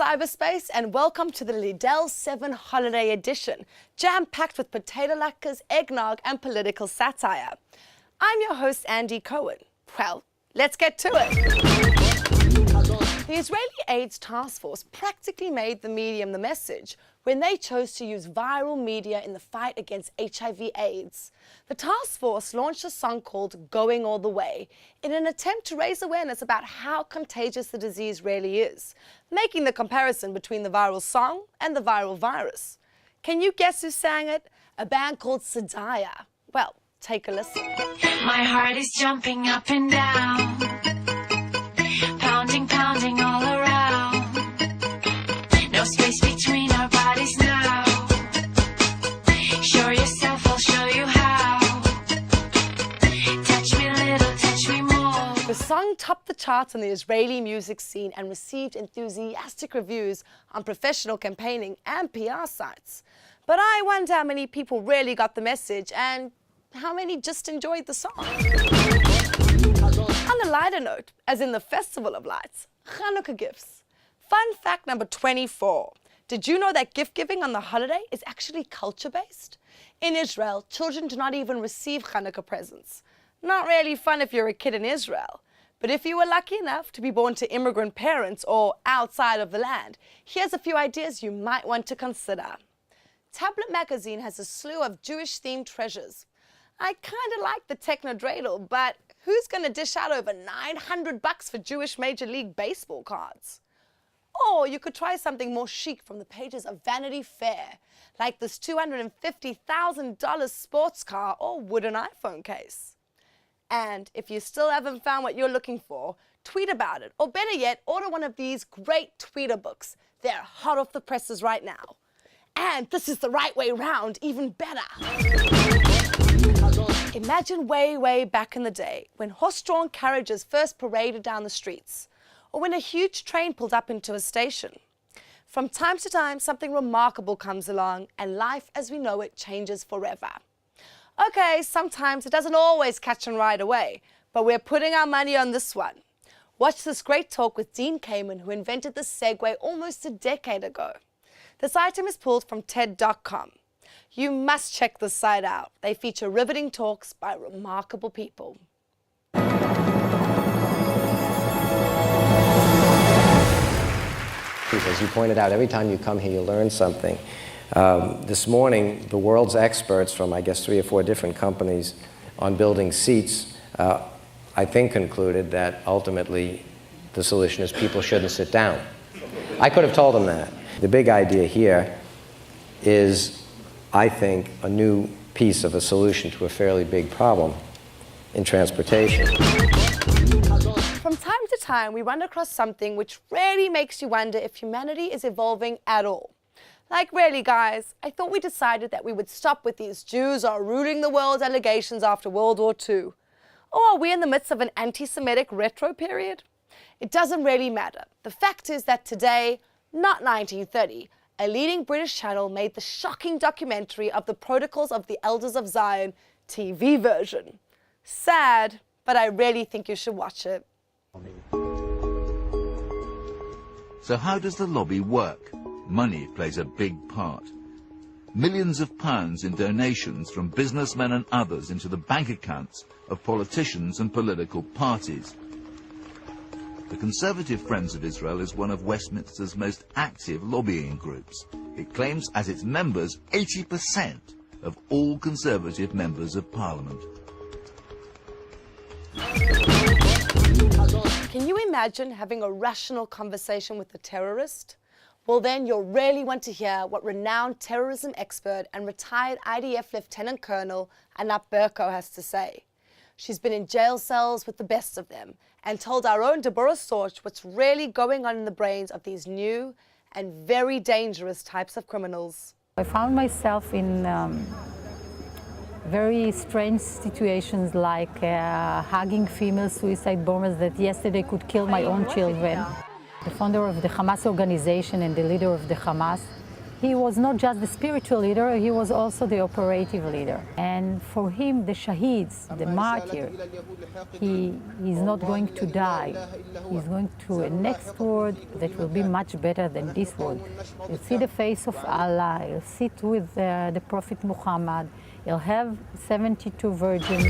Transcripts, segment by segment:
cyberspace, and welcome to the Leadel 7 Holiday Edition, jam-packed with potato latkes, eggnog and political satire. I'm your host, Andy Cohen. Well, let's get to it. The Israeli AIDS Task Force practically made the medium the message when they chose to use viral media in the fight against HIV/AIDS. The task force launched a song called Going All the Way in an attempt to raise awareness about how contagious the disease really is, making the comparison between the viral song and the viral virus. Can you guess who sang it? A band called SDAI. Well, take a listen. My heart is jumping up and down, pounding, pounding all around. No space between our bodies now. Show yourself, I'll show you how. Touch me little, touch me more. The song topped the charts on the Israeli music scene and received enthusiastic reviews on professional campaigning and PR sites. But I wonder how many people really got the message and how many just enjoyed the song. On a lighter note, as in the Festival of Lights, Hanukkah gifts. Fun fact number 24. Did you know that gift giving on the holiday is actually culture-based? In Israel, children do not even receive Hanukkah presents. Not really fun if you're a kid in Israel. But if you were lucky enough to be born to immigrant parents or outside of the land, here's a few ideas you might want to consider. Tablet magazine has a slew of Jewish-themed treasures. I kind of like the techno dreidel, but who's going to dish out over $900 for Jewish Major League Baseball cards? Or you could try something more chic from the pages of Vanity Fair, like this $250,000 sports car or wooden iPhone case. And if you still haven't found what you're looking for, tweet about it, or better yet, order one of these great tweeter books. They're hot off the presses right now. And this is the right way round, even better. Imagine way back in the day when horse-drawn carriages first paraded down the streets, or when a huge train pulled up into a station. From time to time, something remarkable comes along and life as we know it changes forever. Okay, sometimes it doesn't always catch on right away, but we're putting our money on this one. Watch this great talk with Dean Kamen, who invented the Segway almost a decade ago. This item is pulled from TED.com. You must check this site out. They feature riveting talks by remarkable people. As you pointed out, every time you come here, you learn something. This morning, the world's experts from, I guess, 3 or 4 different companies on building seats, I think concluded that ultimately the solution is people shouldn't sit down. I could have told them that. The big idea here is, I think, a new piece of a solution to a fairly big problem in transportation. From time to time, we run across something which really makes you wonder if humanity is evolving at all. Like, really, guys, I thought we decided that we would stop with these Jews are ruling the world allegations after World War II. Or are we in the midst of an anti-Semitic retro period? It doesn't really matter. The fact is that today, not 1930, a leading British channel made the shocking documentary of the Protocols of the Elders of Zion TV version. Sad, but I really think you should watch it. So how does the lobby work? Money plays a big part. Millions of pounds in donations from businessmen and others into the bank accounts of politicians and political parties. The Conservative Friends of Israel is one of Westminster's most active lobbying groups. It claims as its members 80% of all Conservative members of Parliament. Can you imagine having a rational conversation with a terrorist? Well, then you'll really want to hear what renowned terrorism expert and retired IDF Lieutenant Colonel Anat Berko has to say. She's been in jail cells with the best of them and told our own Deborah Sorch what's really going on in the brains of these new and very dangerous types of criminals. I found myself in very strange situations, like hugging female suicide bombers that yesterday could kill my own children. The founder of the Hamas organization and the leader of the Hamas He was not just the spiritual leader, he was also the operative leader. And for him, the shaheeds, the martyr, he is not going to die. He's going to a next world that will be much better than this world. He'll see the face of Allah, he'll sit with the Prophet Muhammad, he'll have 72 virgins.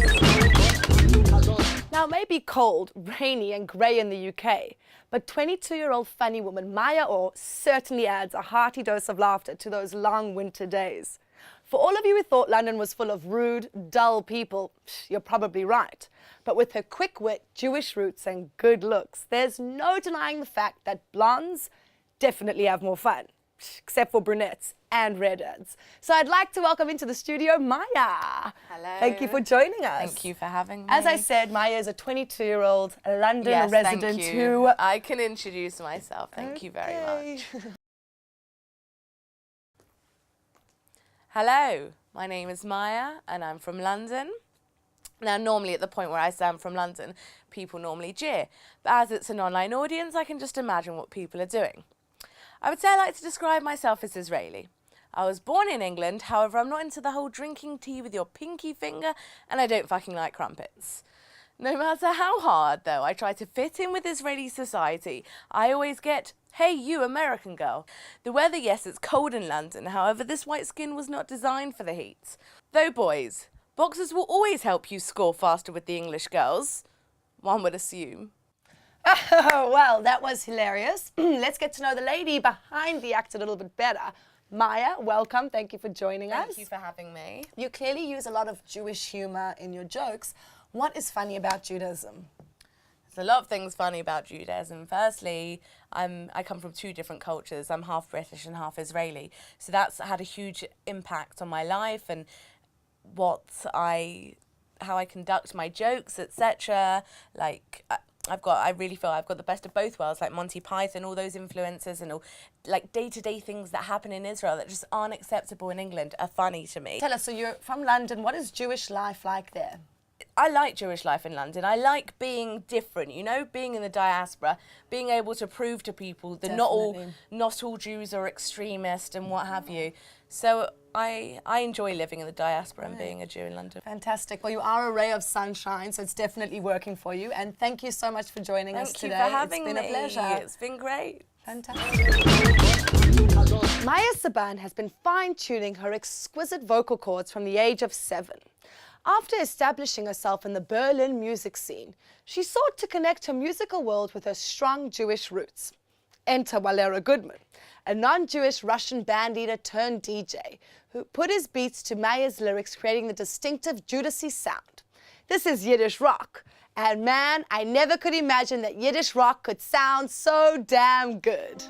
Now, it may be cold, rainy and grey in the UK, but 22-year-old funny woman Maya Orr certainly adds a hearty dose of laughter to those long winter days. For all of you who thought London was full of rude, dull people, you're probably right. But with her quick wit, Jewish roots and good looks, there's no denying the fact that blondes definitely have more fun, except for brunettes and redheads. So I'd like to welcome into the studio Maya. Hello. Thank you for joining us. Thank you for having me. As I said, Maya is a 22-year-old London yes, resident thank you. who... I can introduce myself. Thank you very much. Hello, my name is Maya and I'm from London. Now, normally at the point where I say I'm from London, people normally jeer. But as it's an online audience, I can just imagine what people are doing. I would say I like to describe myself as Israeli. I was born in England, however, I'm not into the whole drinking tea with your pinky finger, and I don't fucking like crumpets. No matter how hard, though, I try to fit in with Israeli society, I always get, hey, you American girl. The weather, yes, it's cold in London, however, this white skin was not designed for the heat. Though, boys, boxers will always help you score faster with the English girls, one would assume. Oh, well, that was hilarious. Let's get to know the lady behind the act a little bit better. Maya, welcome. Thank you for joining us. Thank you for having me. You clearly use a lot of Jewish humor in your jokes. What is funny about Judaism? There's a lot of things funny about Judaism. Firstly, I come from two different cultures. I'm half British and half Israeli. So that's had a huge impact on my life and how I conduct my jokes, etc. Like, I really feel I've got the best of both worlds, like Monty Python, all those influences and all, like day-to-day things that happen in Israel that just aren't acceptable in England are funny to me. Tell us, so you're from London. What is Jewish life like there? I like Jewish life in London. I like being different, you know, being in the diaspora, being able to prove to people that not all Jews are extremist and what have you. So I enjoy living in the diaspora and being a Jew in London. Fantastic. Well, you are a ray of sunshine, so it's definitely working for you. And thank you so much for joining us today. Thank you for having me. It's been a pleasure. It's been great. Fantastic. Maya Saban has been fine-tuning her exquisite vocal cords from the age of 7. After establishing herself in the Berlin music scene, she sought to connect her musical world with her strong Jewish roots. Enter Walera Goodman, a non-Jewish Russian bandleader turned DJ, who put his beats to Maya's lyrics, creating the distinctive Jewdyssee sound. This is Yiddish rock, and man, I never could imagine that Yiddish rock could sound so damn good.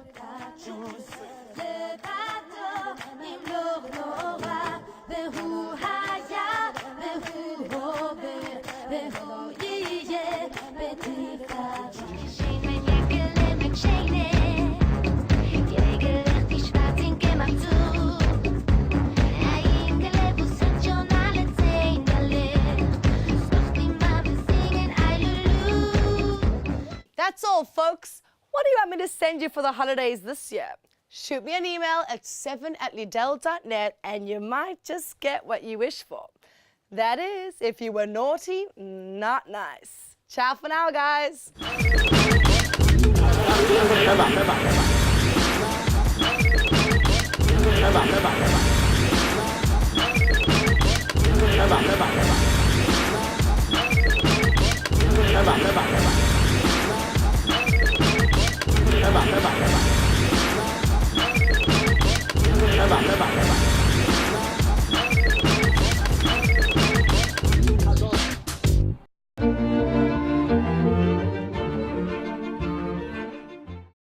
That's all, folks. What do you want me to send you for the holidays this year? Shoot me an email at 7@leadel.net and you might just get what you wish for. That is, if you were naughty, not nice. Ciao for now, guys.